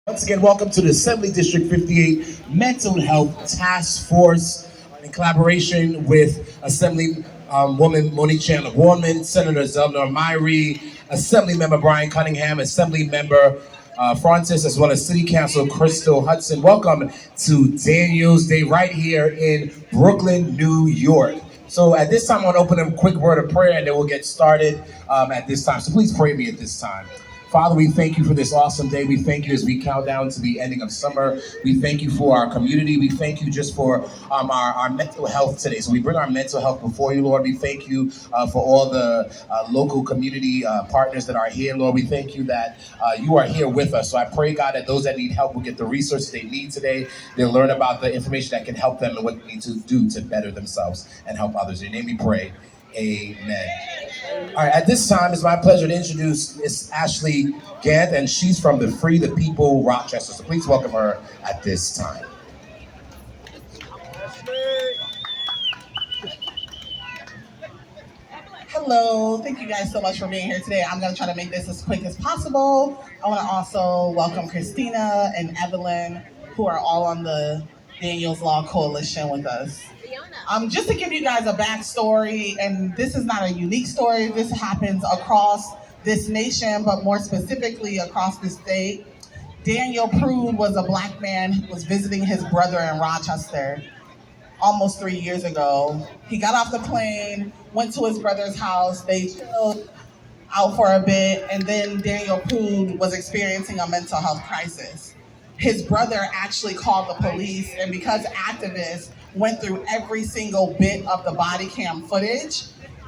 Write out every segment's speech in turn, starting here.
Once again, welcome to the Assembly District 58 Mental Health Task Force in collaboration with Assembly Woman Monique Chandler Warman, Senator Zelda Myrie, Assembly Member Brian Cunningham, Assembly Member Francis, as well as City Council Crystal Hudson. Welcome to Daniel's Day right here in Brooklyn, New York. So at this time, I want to open a quick word of prayer and then we'll get started at this time. So please pray me at this time. Father, we thank you for this awesome day. We thank you as we count down to the ending of summer. We thank you for our community. We thank you just for our mental health today. So we bring our mental health before you, Lord. We thank you for all the local community partners that are here, Lord. We thank you that you are here with us. So I pray, God, that those that need help will get the resources they need today. They'll learn about the information that can help them and what they need to do to better themselves and help others. In your name we pray. Amen. All right, at this time, it's my pleasure to introduce Miss Ashley Gant, and she's from the Free the People Rochester. So please welcome her at this time. Hello, thank you guys so much for being here today. I'm going to try to make this as quick as possible. I want to also welcome Christina and Evelyn, who are all on the Daniel's Law Coalition with us. Just to give you guys a backstory, and this is not a unique story, this happens across this nation, but more specifically across the state. Daniel Prude was a Black man who was visiting his brother in Rochester almost 3 years ago. He got off the plane, went to his brother's house, they chilled out for a bit, and then Daniel Prude was experiencing a mental health crisis. His brother actually called the police, and because activists went through every single bit of the body cam footage,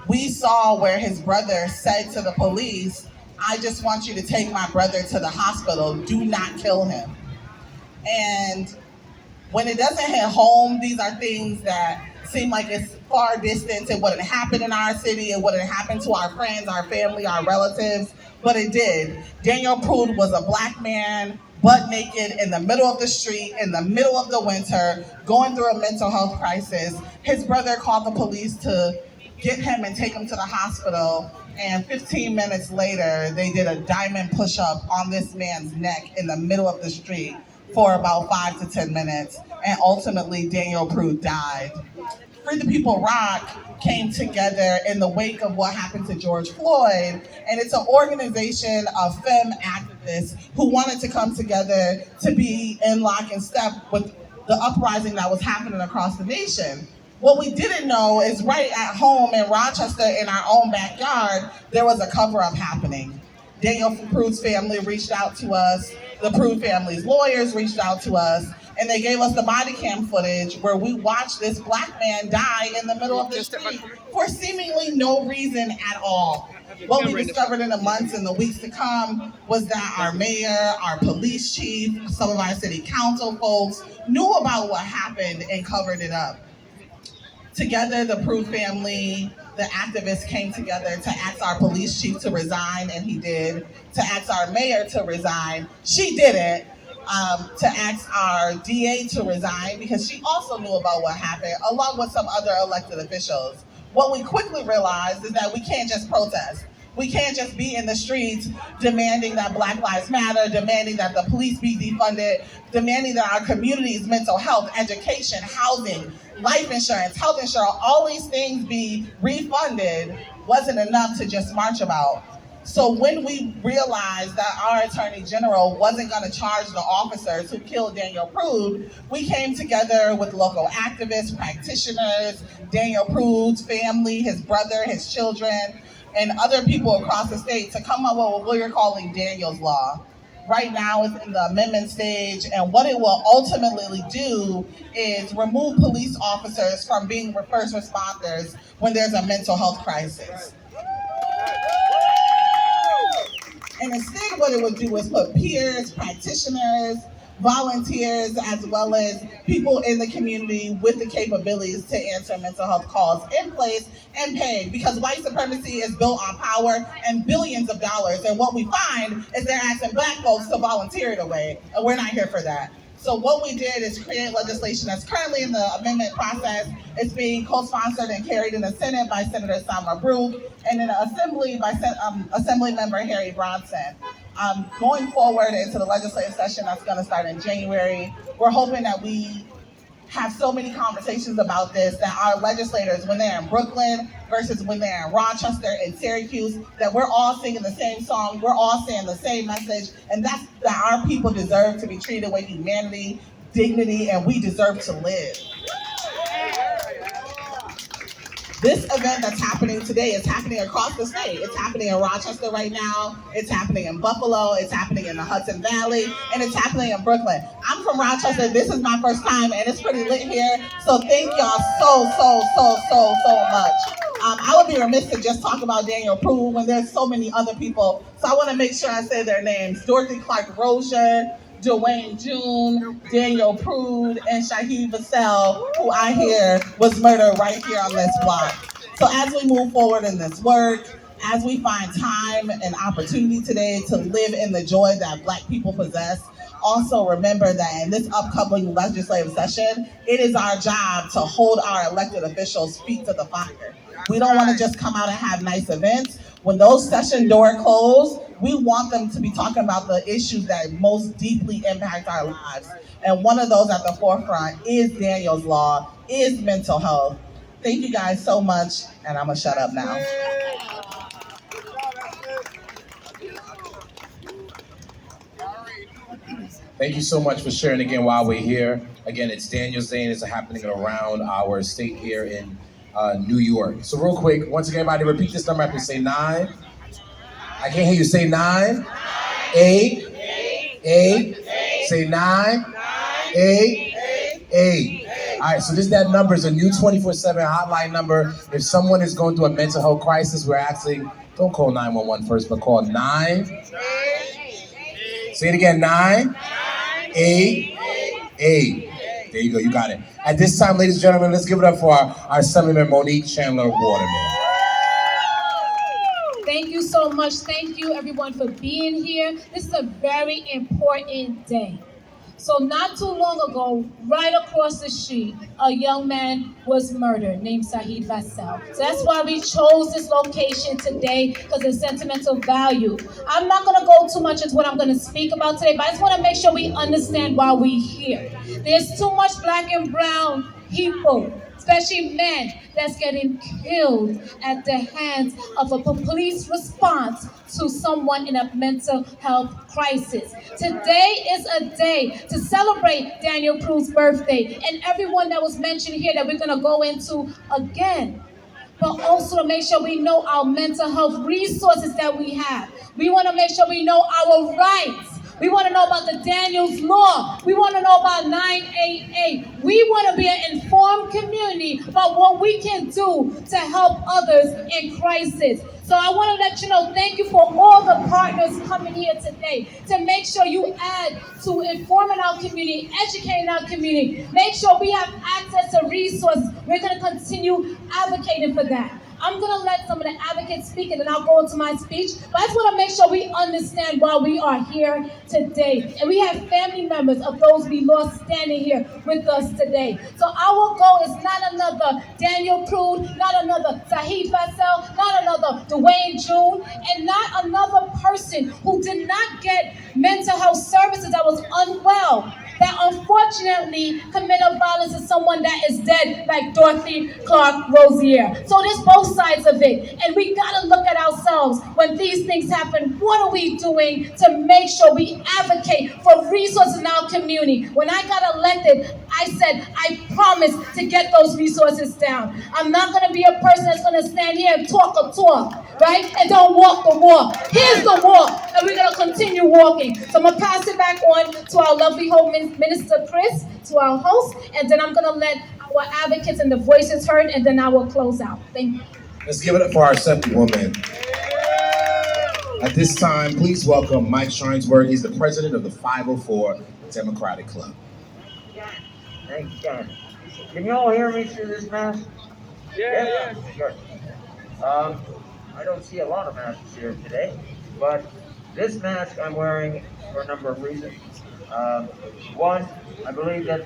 we saw where his brother said to the police, "I just want you to take my brother to the hospital, do not kill him." And when it doesn't hit home, these are things that seem like it's far distant. It wouldn't happen in our city, it wouldn't happen to our friends, our family, our relatives, but it did. Daniel Prude was a Black man, butt naked in the middle of the street, in the middle of the winter, going through a mental health crisis. His brother called the police to get him and take him to the hospital, and 15 minutes later, they did a diamond push-up on this man's neck in the middle of the street for about 5 to 10 minutes, and ultimately Daniel Prude died. Free the People Rock came together in the wake of what happened to George Floyd, and it's an organization of femme activists who wanted to come together to be in lock and step with the uprising that was happening across the nation. What we didn't know is right at home in Rochester, in our own backyard, there was a cover-up happening. Daniel Prude's family reached out to us, the Prude family's lawyers reached out to us, and they gave us the body cam footage where we watched this Black man die in the middle of the street for seemingly no reason at all. What we discovered in the months and the weeks to come was that our mayor, our police chief, some of our city council folks knew about what happened and covered it up. Together, the Prude family, the activists came together to ask our police chief to resign, and he did. To ask our mayor to resign, she didn't. To ask our DA to resign because she also knew about what happened, along with some other elected officials. What we quickly realized is that we can't just protest. We can't just be in the streets demanding that Black Lives Matter, demanding that the police be defunded, demanding that our community's mental health, education, housing, life insurance, health insurance, all these things be refunded wasn't enough to just march about. So when we realized that our Attorney General wasn't going to charge the officers who killed Daniel Prude, we came together with local activists, practitioners, Daniel Prude's family, his brother, his children, and other people across the state to come up with what we're calling Daniel's Law. Right now it's in the amendment stage, and what it will ultimately do is remove police officers from being first responders when there's a mental health crisis. And instead what it would do is put peers, practitioners, volunteers, as well as people in the community with the capabilities to answer mental health calls in place and paid, because white supremacy is built on power and billions of dollars. And what we find is they're asking Black folks to volunteer it away, and we're not here for that. So what we did is create legislation that's currently in the amendment process. It's being co-sponsored and carried in the Senate by Senator Salma Brooke, and in the Assembly by Assembly Member Harry Bronson. Going forward into the legislative session that's going to start in January, we're hoping that we have so many conversations about this, that our legislators, when they're in Brooklyn versus when they're in Rochester and Syracuse, that we're all singing the same song, we're all saying the same message, and that's that our people deserve to be treated with humanity, dignity, and we deserve to live. This event that's happening today is happening across the state. It's happening in Rochester right now. It's happening in Buffalo. It's happening in the Hudson Valley. And it's happening in Brooklyn. I'm from Rochester. This is my first time, and it's pretty lit here. So thank y'all so much. I would be remiss to just talk about Daniel Prude when there's so many other people. So I want to make sure I say their names. Dorothy Clark Rozier, Dwayne June, Daniel Prude, and Shaheed Vassell, who I hear was murdered right here on this block. So as we move forward in this work, as we find time and opportunity today to live in the joy that Black people possess, also remember that in this upcoming legislative session, it is our job to hold our elected officials' feet to the fire. We don't want to just come out and have nice events. When those session doors close, we want them to be talking about the issues that most deeply impact our lives. And one of those at the forefront is Daniel's Law, is mental health. Thank you guys so much, and I'm gonna shut up now. Thank you so much for sharing again while we're here. Again, it's Daniel's Day, and it's happening around our state here in New York. So real quick, once again, everybody repeat this number after me. Say 9. I can't hear you. Say 9. 8. 8. Say 9. 8. All right, so that number is a new 24/7 hotline number. If someone is going through a mental health crisis, we're actually, don't call 911 first, but call 9. Say it again, 9. 8. There you go, you got it. At this time, ladies and gentlemen, let's give it up for our Assemblyman Monique Chandler Waterman. Thank you so much. Thank you, everyone, for being here. This is a very important day. So not too long ago, right across the street, a young man was murdered named Shaheed Vassell. So that's why we chose this location today, because of sentimental value. I'm not going to go too much into what I'm going to speak about today, but I just want to make sure we understand why we're here. There's too much Black and brown people, especially men, that's getting killed at the hands of a police response to someone in a mental health crisis. Today is a day to celebrate Daniel Prude's birthday and everyone that was mentioned here that we're gonna go into again. But also to make sure we know our mental health resources that we have. We wanna make sure we know our rights. We want to know about the Daniel's Law. We want to know about 988. We want to be an informed community about what we can do to help others in crisis. So I want to let you know, thank you for all the partners coming here today to make sure you add to informing our community, educating our community. Make sure we have access to resources. We're going to continue advocating for that. I'm going to let some of the advocates speak and then I'll go into my speech. But I just want to make sure we understand why we are here today. And we have family members of those we lost standing here with us today. So our goal is not another Daniel Prude, not another Shaheed Vassell, not another Dwayne June, and not another person who did not get mental health services that was unwell, that unfortunately committed violence to someone that is dead, like Dorothy Clark Rozier. So there's both sides of it. And we gotta look at ourselves when these things happen. What are we doing to make sure we advocate for resources in our community? When I got elected, I said, I promise to get those resources down. I'm not gonna be a person that's gonna stand here and talk a talk, right? And don't walk the walk. Here's the walk, and we're gonna continue walking. So I'm gonna pass it back on to our lovely Home Minister Chris, to our host, and then I'm gonna let our advocates and the voices heard, and then I will close out. Thank you. Let's give it up for our Assemblywoman. At this time, please welcome Mike Schreinsberg. He's the president of the 504 Democratic Club. Thanks, John. Can you all hear me through this mask? Yeah. Sure. I don't see a lot of masks here today, but this mask I'm wearing for a number of reasons. One, I believe that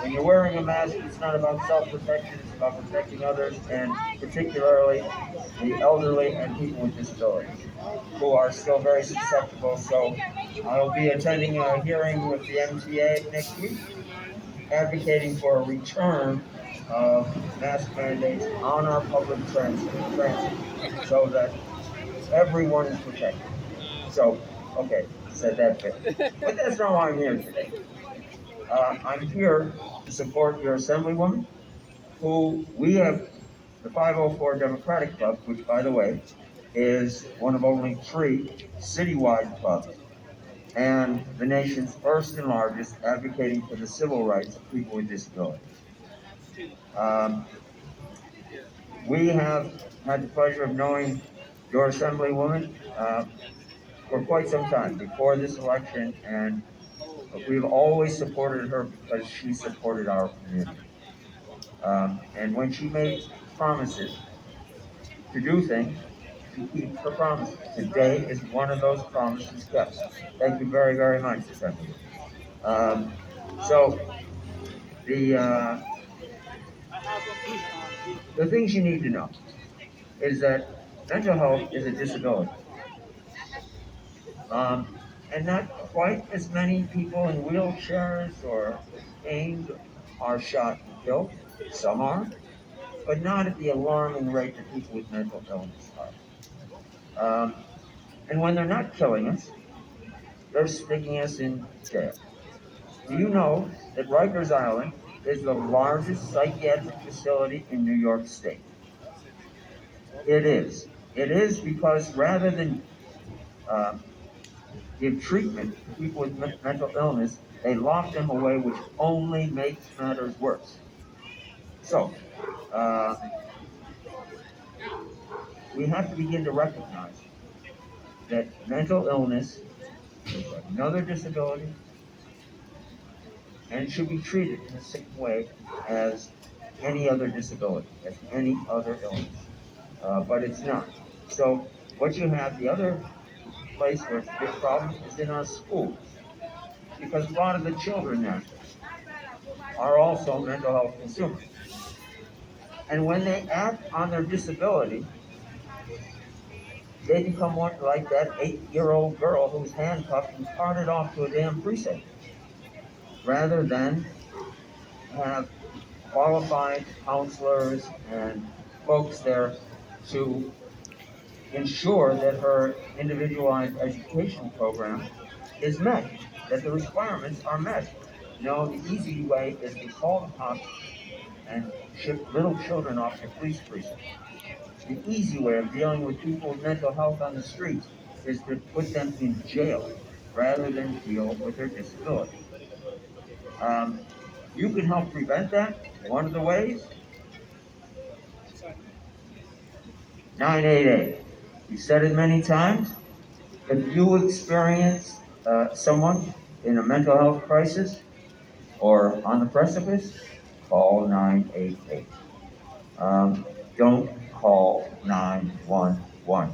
when you're wearing a mask, it's not about self-protection, it's about protecting others, and particularly the elderly and people with disabilities, who are still very susceptible. So I'll be attending a hearing with the MTA next week, advocating for a return of mask mandates on our public transit so that everyone is protected. So, okay, said that bit. But that's not why I'm here today. I'm here to support your Assemblywoman, who we have the 504 Democratic Club, which, by the way, is one of only 3 citywide clubs, and the nation's first and largest advocating for the civil rights of people with disabilities. Um, we have had the pleasure of knowing your Assemblywoman for quite some time, before this election, and we've always supported her because she supported our community. And when she made promises to do things, she keeps her promises. Today is one of those promises kept. Thank you very, very much, Assembly. So the things you need to know is that mental health is a disability. And not quite as many people in wheelchairs or canes are shot and killed. Some are, but not at the alarming rate that people with mental illness are. And when they're not killing us, they're sticking us in jail. Do you know that Rikers Island is the largest psychiatric facility in New York State? It is. It is because rather than give treatment to people with mental illness, they lock them away, which only makes matters worse. So, we have to begin to recognize that mental illness is another disability and should be treated in the same way as any other disability, as any other illness. But it's not. So, what you have, the other place where it's a big problem is in our schools, because a lot of the children there are also mental health consumers. And when they act on their disability, they become more like that 8-year-old girl who's handcuffed and carted off to a damn precinct, rather than have qualified counselors and folks there to ensure that her individualized education program is met, that the requirements are met. You know, the easy way is to call the cops and ship little children off to police precincts. The easy way of dealing with people with mental health on the streets is to put them in jail rather than deal with their disability. You can help prevent that. One of the ways, 988. We said it many times. If you experience someone in a mental health crisis or on the precipice, call 988. Don't call 911.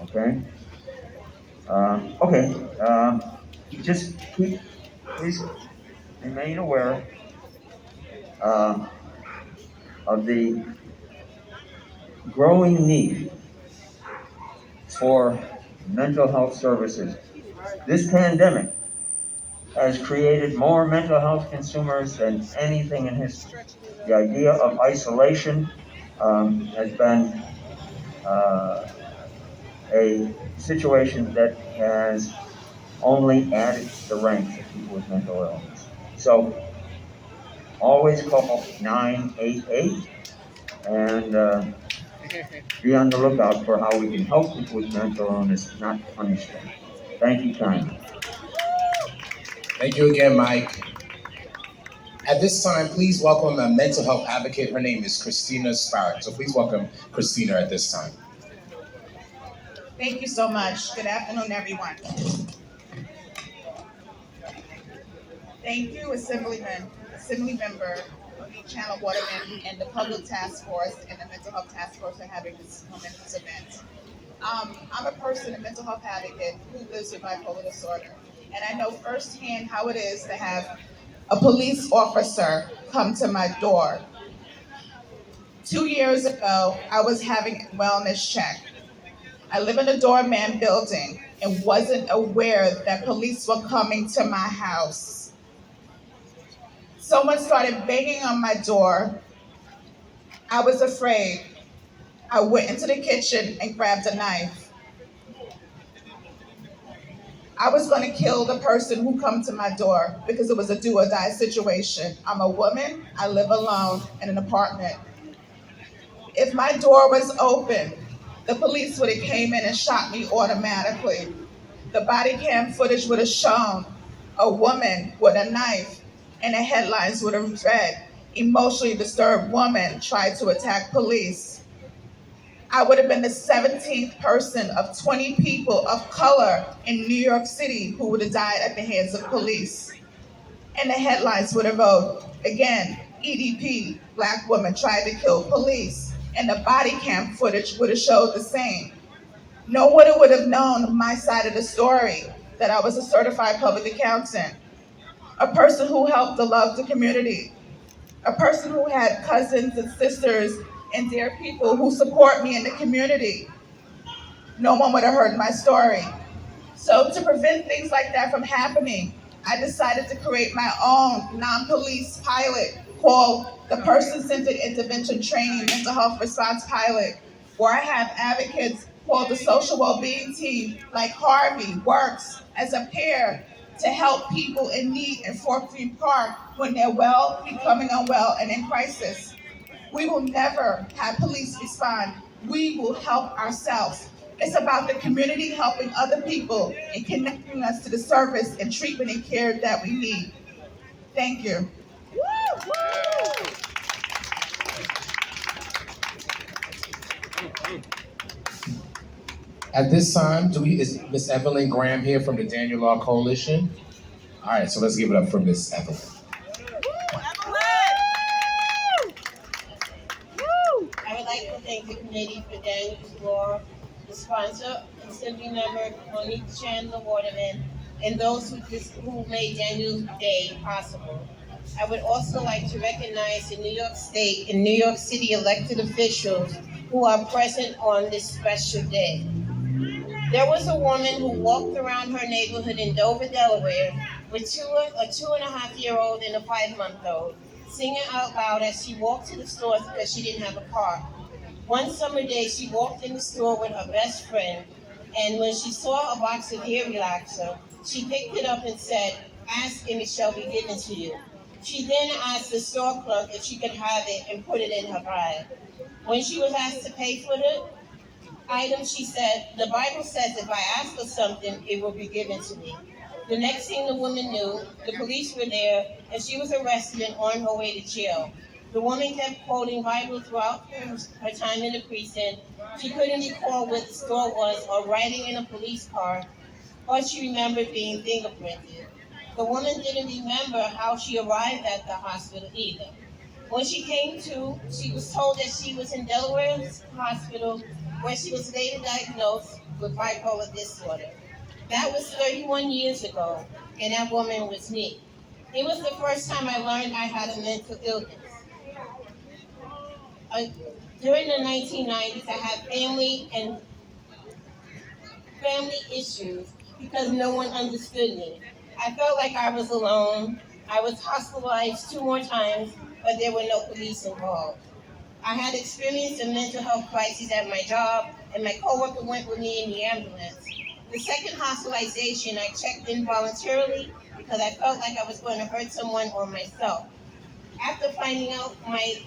Okay? Just please remain aware of the growing need for mental health services. This pandemic has created more mental health consumers than anything in history. The idea of isolation has been a situation that has only added to the ranks of people with mental illness. So always call 988 and be on the lookout for how we can help people with mental illness, not punish them. Thank you, Tanya. Thank you again, Mike. At this time, please welcome a mental health advocate. Her name is Christina Spark. So please welcome Christina at this time. Thank you so much. Good afternoon, everyone. Thank you, Assembly Member Channel Waterman, and the Public Task Force and the Mental Health Task Force for having this event. I'm a person, a mental health advocate, who lives with bipolar disorder. and I know firsthand how it is to have a police officer come to my door. 2 years ago, I was having a wellness check. I live in a doorman building and wasn't aware that police were coming to my house. Someone started banging on my door. I was afraid. I went into the kitchen and grabbed a knife. I was going to kill the person who come to my door because it was a do or die situation. I'm a woman. I live alone in an apartment. If my door was open, the police would have came in and shot me automatically. The body cam footage would have shown a woman with a knife, and the headlines would have read, "Emotionally disturbed woman tried to attack police." I would have been the 17th person of 20 people of color in New York City who would have died at the hands of police. And the headlines would have wrote, again, EDP, black woman tried to kill police. And the body cam footage would have showed the same. No one would have known my side of the story, that I was a certified public accountant, a person who helped to love the community, a person who had cousins and sisters and dear people who support me in the community. No one would have heard my story. So to prevent things like that from happening, I decided to create my own non-police pilot called the Person-Centered Intervention Training Mental Health Response Pilot, where I have advocates called the Social Wellbeing Team, like Harvey, works as a pair to help people in need in Fort Greene Park when they're well, becoming unwell, and in crisis. We will never have police respond. We will help ourselves. It's about the community helping other people and connecting us to the service and treatment and care that we need. Thank you. At this time, is Miss Evelyn Graham here from the Daniel Law Coalition? All right, so let's give it up for Miss Evelyn. I would like to thank the committee for Daniel's Law, the sponsor, Assembly Member Monique Chandler Waterman, and those who made Daniel's Day possible. I would also like to recognize the New York State and New York City elected officials who are present on this special day. There was a woman who walked around her neighborhood in Dover, Delaware, with a 2.5-year-old and a 5-month-old, singing out loud as she walked to the store because she didn't have a car. One summer day, she walked in the store with her best friend, and when she saw a box of hair relaxer, she picked it up and said, "Ask and it shall be given to you." She then asked the store clerk if she could have it and put it in her bag. When she was asked to pay for the item, she said, "The Bible says if I ask for something, it will be given to me." The next thing the woman knew, the police were there, and she was arrested and on her way to jail. The woman kept quoting Bible throughout her time in the precinct. She couldn't recall where the store was or riding in a police car, or she remembered being fingerprinted. The woman didn't remember how she arrived at the hospital either. When she came to, she was told that she was in Delaware's hospital, where she was later diagnosed with bipolar disorder. That was 31 years ago, and that woman was me. It was the first time I learned I had a mental illness. During the 1990s, I had family issues because no one understood me. I felt like I was alone. I was hospitalized 2 more times, but there were no police involved. I had experienced a mental health crisis at my job, and my coworker went with me in the ambulance. The second hospitalization, I checked in voluntarily because I felt like I was going to hurt someone or myself. After finding out my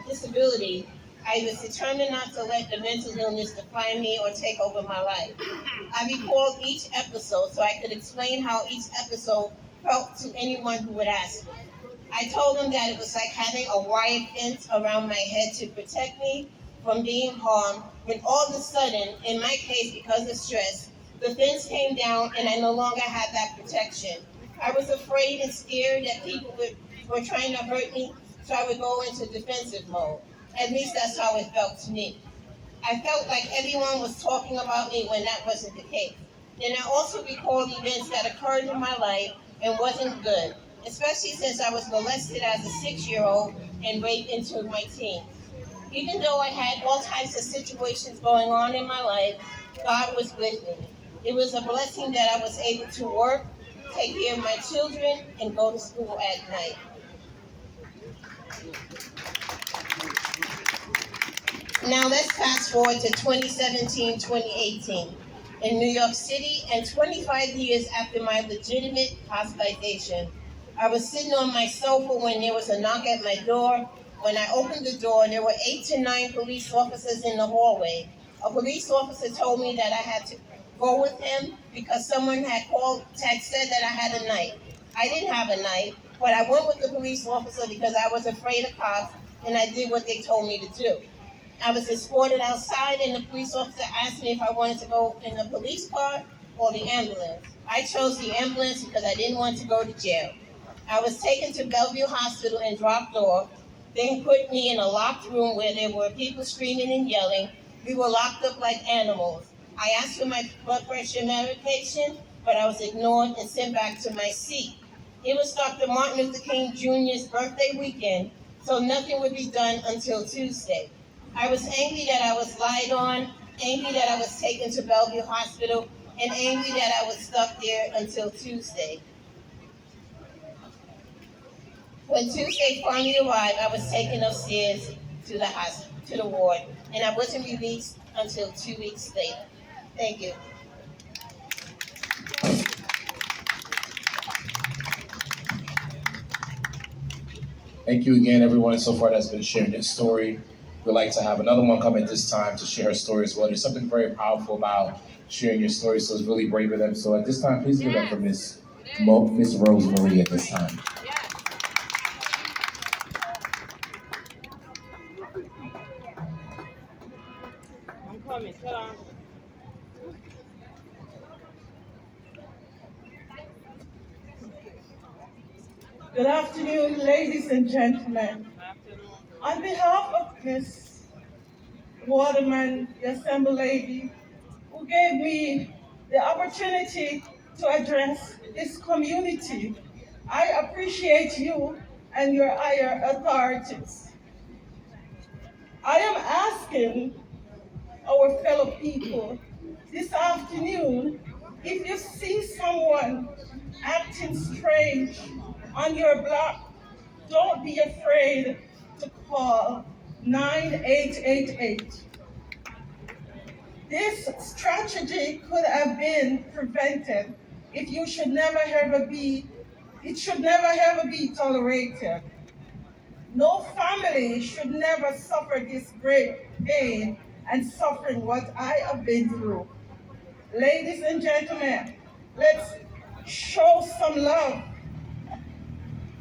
disability, I was determined not to let the mental illness define me or take over my life. I recalled each episode so I could explain how each episode felt to anyone who would ask me. I told them that it was like having a wire fence around my head to protect me from being harmed, when all of a sudden, in my case, because of stress, the fence came down and I no longer had that protection. I was afraid and scared that people were trying to hurt me, so I would go into defensive mode. At least that's how it felt to me. I felt like everyone was talking about me when that wasn't the case. Then I also recall events that occurred in my life and wasn't good, especially since I was molested as a 6-year-old and raped into my teens. Even though I had all types of situations going on in my life, God was with me. It was a blessing that I was able to work, take care of my children, and go to school at night. Now let's fast forward to 2017, 2018 in New York City, and 25 years after my legitimate hospitalization. I was sitting on my sofa when there was a knock at my door. When I opened the door, there were 8 to 9 police officers in the hallway. A police officer told me that I had to go with him because someone had said that I had a knife. I didn't have a knife, but I went with the police officer because I was afraid of cops, and I did what they told me to do. I was escorted outside, and the police officer asked me if I wanted to go in the police car or the ambulance. I chose the ambulance because I didn't want to go to jail. I was taken to Bellevue Hospital and dropped off, then put me in a locked room where there were people screaming and yelling. We were locked up like animals. I asked for my blood pressure medication, but I was ignored and sent back to my seat. It was Dr. Martin Luther King Jr.'s birthday weekend, so nothing would be done until Tuesday. I was angry that I was lied on, angry that I was taken to Bellevue Hospital, and angry that I was stuck there until Tuesday. When Tuesday finally arrived, I was taken upstairs to the hospital, to the ward, and I wasn't released until 2 weeks later. Thank you. Thank you again, everyone so far that's been sharing their story. We'd like to have another one come at this time to share her story as well. There's something very powerful about sharing your story, so it's really brave of them. So at this time, please give it up for Miss Rosemary at this time. Good afternoon, ladies and gentlemen. On behalf of Ms. Waterman, the Assembly Lady, who gave me the opportunity to address this community, I appreciate you and your higher authorities. I am asking our fellow people this afternoon, if you see someone acting strange on your block, don't be afraid to call 9888. This tragedy could have been prevented if it should never ever be tolerated. No family should never suffer this great pain and suffering what I have been through. Ladies and gentlemen, let's show some love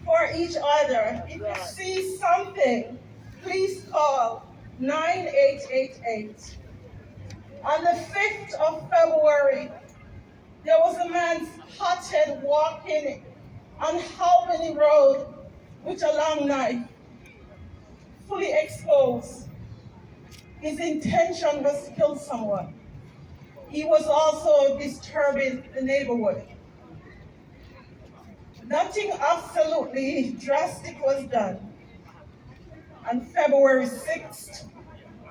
for each other. If you see something, please call 9888. On the 5th of February, there was a man spotted walking on Albany Road with a long knife, fully exposed. His intention was to kill someone. He was also disturbing the neighborhood. Nothing absolutely drastic was done. On February 6th,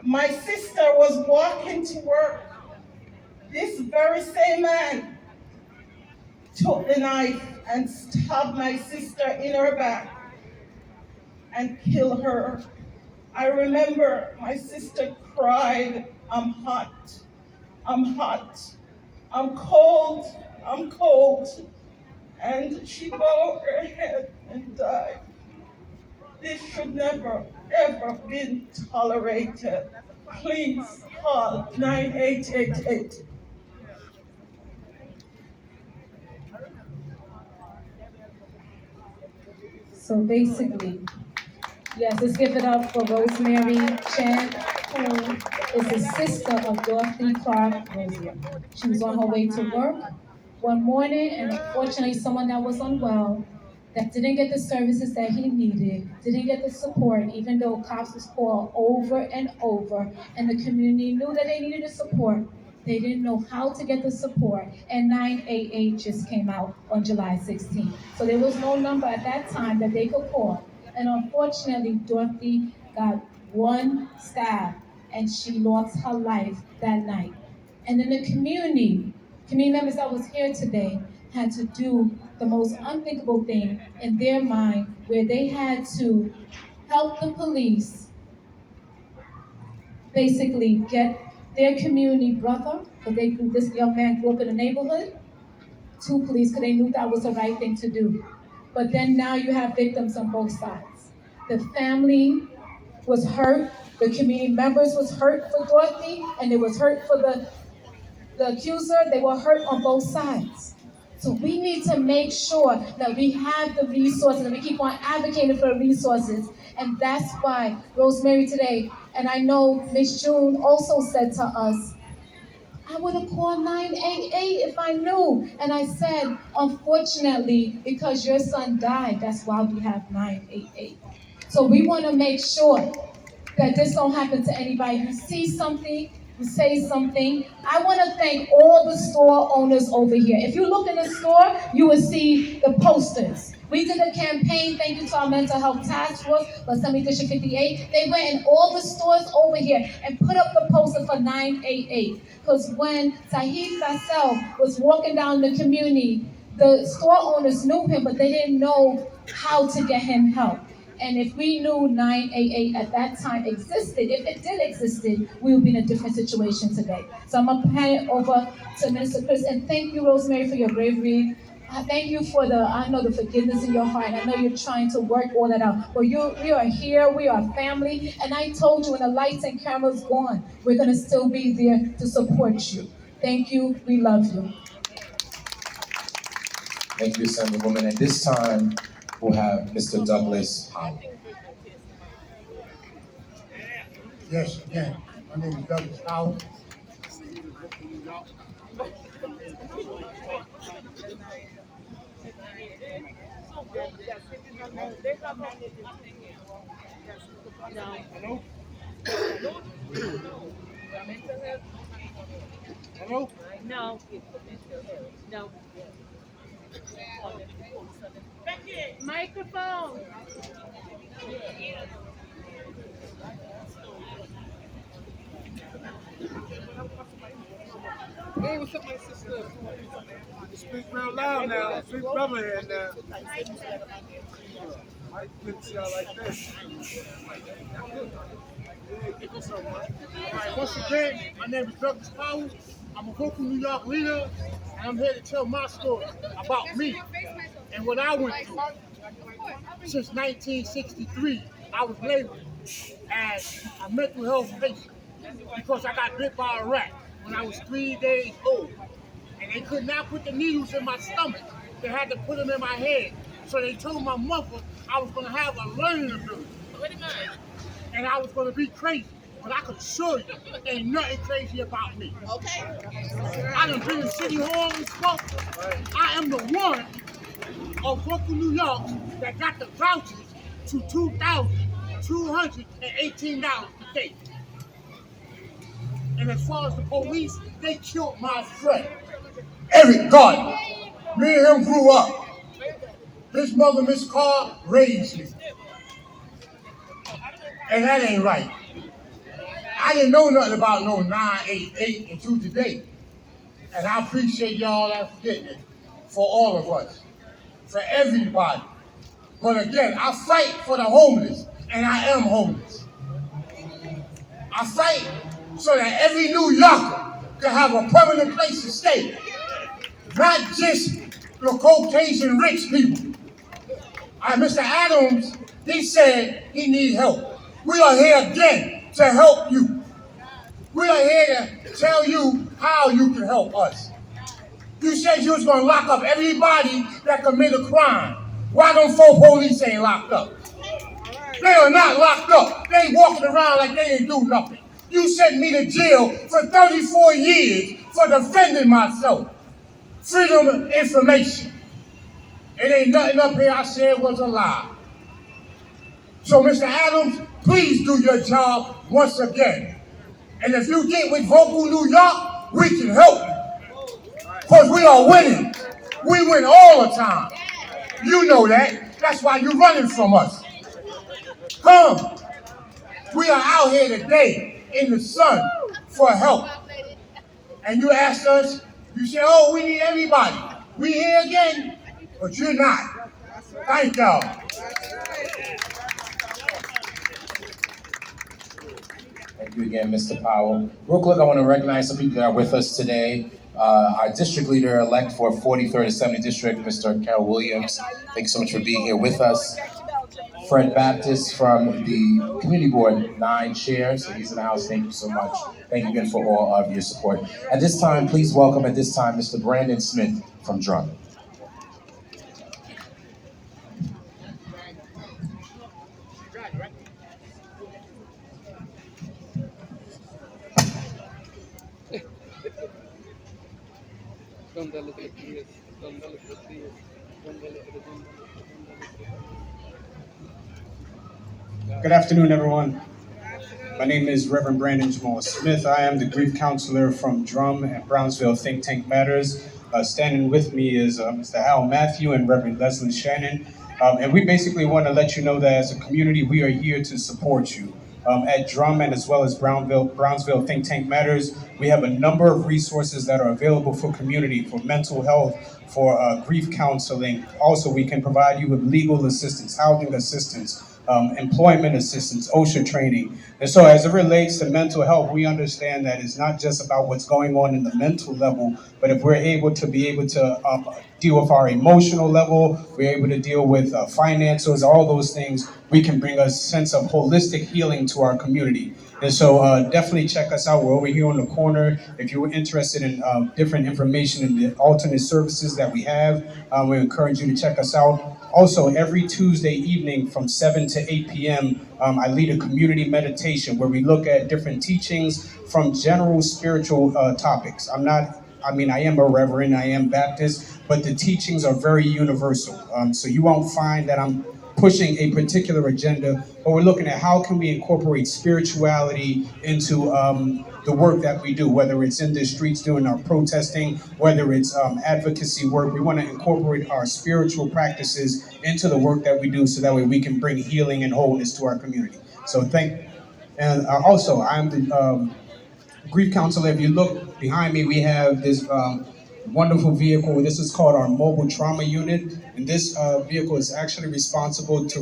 my sister was walking to work. This very same man took the knife and stabbed my sister in her back and killed her. I remember my sister cried, "I'm hot, I'm hot, I'm cold, I'm cold." And she bowed her head and died. This should never, ever been tolerated. Please call 9888. So basically, yes, let's give it up for Rosemary Chan, who is the sister of Dorothy Clark Rozier. She was on her way to work one morning, and unfortunately, someone that was unwell, that didn't get the services that he needed, didn't get the support, even though cops was called over and over, and the community knew that they needed the support. They didn't know how to get the support, and 988 just came out on July 16th. So there was no number at that time that they could call. And unfortunately, Dorothy got one stab, and she lost her life that night. And then the community members that was here today had to do the most unthinkable thing in their mind, where they had to help the police basically get their community brother, because this young man grew up in the neighborhood, to police because they knew that was the right thing to do. But then now you have victims on both sides. The family was hurt, the community members was hurt for Dorothy, and it was hurt for the accuser. They were hurt on both sides. So we need to make sure that we have the resources and we keep on advocating for the resources. And that's why Rosemary today, and I know Miss June also said to us, I would have called 988 if I knew. And I said, unfortunately, because your son died, that's why we have 988. So we want to make sure that this don't happen to anybody. You see something, you say something. I want to thank all the store owners over here. If you look in the store, you will see the posters. We did a campaign, thank you to our mental health task force, for Assembly District 58. They went in all the stores over here and put up the poster for 988. Because when Sahid Fassel was walking down the community, the store owners knew him, but they didn't know how to get him help. And if we knew 988 at that time existed, if it did existed, we would be in a different situation today. So I'm going to hand it over to Minister Chris. And thank you, Rosemary, for your bravery. Thank you for the forgiveness in your heart. I know you're trying to work all that out. But we are here, we are family. And I told you when the lights and cameras gone, we're going to still be there to support you. Thank you, we love you. Thank you, Assemblywoman. At this time, we'll have Mr. Douglas Howell. Yes, again, my name is Douglas Howell. Hello? Hello? No. No. Microphone. Hey, what's up, my sister? Speak real loud now. Speak brother here now. I couldn't see y'all like this. All right, once again, my name is Douglas Powell. I'm a vocal New York leader, and I'm here to tell my story about me and what I went through. Since 1963, I was labeled as a mental health patient because I got bit by a rat when I was 3 days old. And they could not put the needles in my stomach. They had to put them in my head. So they told my mother I was going to have a learning ability. And I was going to be crazy. But I could assure you, ain't nothing crazy about me. Okay. I done been in City Hall and spoke. I am the one of Brooklyn, New York that got the vouchers to $2,218 a day. And as far as the police, they killed my friend, Eric Gardner. Me and him grew up. His mother, Miss Carr, raised me. And that ain't right. I didn't know nothing about no 988 until today. And I appreciate y'all that getting it for all of us, for everybody. But again, I fight for the homeless, and I am homeless. I fight so that every New Yorker can have a permanent place to stay. Not just the Caucasian rich people. Mr. Adams, he said he needs help. We are here again to help you. We are here to tell you how you can help us. You said you was going to lock up everybody that commit a crime. Why them four police ain't locked up? They are not locked up. They walking around like they ain't do nothing. You sent me to jail for 34 years for defending myself. Freedom of information. It ain't nothing up here I said was a lie. So, Mr. Adams, please do your job once again. And if you get with Vocal New York, we can help you. Because we are winning. We win all the time. You know that. That's why you're running from us. Come. We are out here today in the sun for help. And you ask us, you say, oh, we need everybody. We here again, but you're not. Thank y'all. Thank you again, Mr. Powell. Real quick, I want to recognize some people that are with us today. Our district leader-elect for 43rd and 70th District, Mr. Carol Williams. Thank you so much for being here with us. Fred Baptist from the Community Board, 9 chairs. So he's in the house. Thank you so much. Thank you again for all of your support. At this time, please welcome Mr. Brandon Smith from Drum. Good afternoon, everyone. My name is Reverend Brandon Jamal Smith. I am the grief counselor from Drum and Brownsville Think Tank Matters. Standing with me is Mr. Hal Matthew and Reverend Leslie Shannon. And we basically want to let you know that as a community, we are here to support you. At Drum and as well as Brownsville Think Tank Matters, we have a number of resources that are available for community, for mental health, for grief counseling. Also, we can provide you with legal assistance, housing assistance, employment assistance, OSHA training. And so as it relates to mental health, we understand that it's not just about what's going on in the mental level, but if we're able to deal with our emotional level, we're able to deal with finances, all those things, we can bring a sense of holistic healing to our community. And so definitely check us out. We're over here on the corner. If you're interested in different information and the alternate services that we have, we encourage you to check us out. Also, every Tuesday evening from 7 to 8 p.m., I lead a community meditation where we look at different teachings from general spiritual topics. I am a reverend, I am Baptist, but the teachings are very universal. So you won't find that I'm pushing a particular agenda, but we're looking at how can we incorporate spirituality into the work that we do, whether it's in the streets doing our protesting, whether it's advocacy work. We want to incorporate our spiritual practices into the work that we do so that way we can bring healing and wholeness to our community. So also, I'm the grief counselor. If you look behind me, we have this wonderful vehicle. This is called our mobile trauma unit. And this vehicle is actually responsible to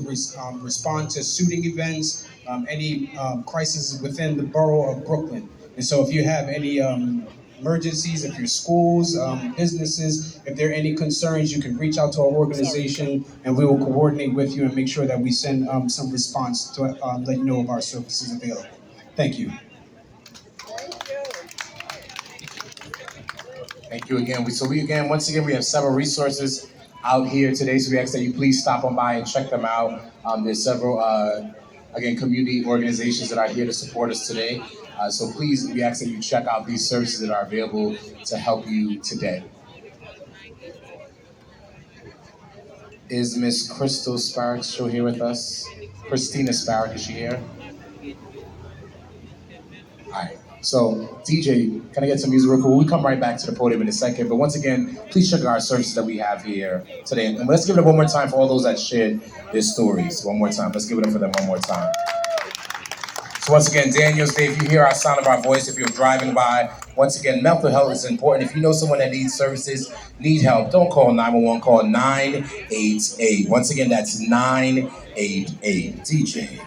respond to shooting events, any crises within the borough of Brooklyn. And so if you have any emergencies, if your schools, businesses, if there are any concerns, you can reach out to our organization and we will coordinate with you and make sure that we send some response to let you know of our services available. Thank you. Thank you again. Once again, we have several resources out here today, so we ask that you please stop on by and check them out. There's several, community organizations that are here to support us today. So please, we ask that you check out these services that are available to help you today. Is Miss Crystal Spark still here with us? Christina Spark, is she here? All right. So, DJ, can I get some music real quick? We'll come right back to the podium in a second. But once again, please check out our services that we have here today. And let's give it up one more time for all those that shared their stories. One more time. Let's give it up for them one more time. So once again, Daniel's Day, if you hear our sound of our voice, if you're driving by, once again, mental health is important. If you know someone that needs services, need help, don't call 911, call 988. Once again, that's 988. DJ.